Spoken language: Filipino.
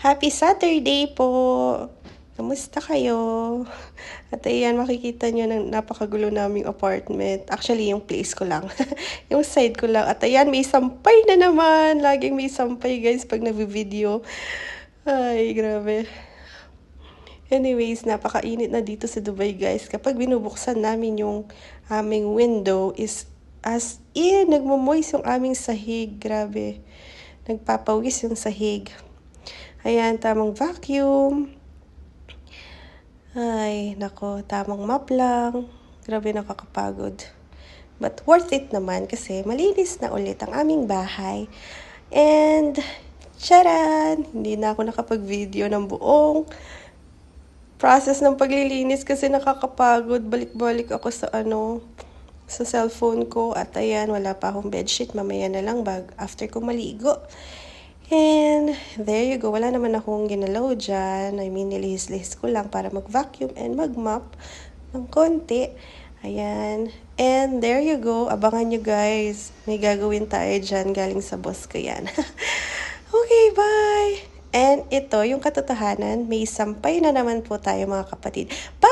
Happy Saturday po! Kamusta kayo? At ayan, makikita nyo ng napakagulo naming apartment. Actually, yung place ko lang. Yung side ko lang. At ayan, may sampay na naman. Laging may sampay guys pag nag-video. Ay, grabe. Anyways, napakainit na dito sa Dubai guys. Kapag binubuksan namin yung aming window is as in, nagmo-moist yung aming sahig. Grabe. Nagpapawis yung sahig. Ayan, tamang vacuum. Ay, nako, tamang map lang. Grabe, nakakapagod. But worth it naman kasi malinis na ulit ang aming bahay. And, charan! Hindi na ako nakapag-video ng buong process ng paglilinis kasi nakakapagod. Balik-balik ako sa sa cellphone ko. At ayan, wala pa akong bedsheet. Mamaya na lang after ko maligo. And there you go. Wala naman akong ginalaw dyan. I mean, nilihis-lihis ko lang para mag-vacuum and mag-mop ng konti. Ayan. And there you go. Abangan nyo guys. May gagawin tayo dyan. Galing sa boss ko yan. Okay, bye! And ito, yung katotohanan, may sampay na naman po tayo mga kapatid. Bye!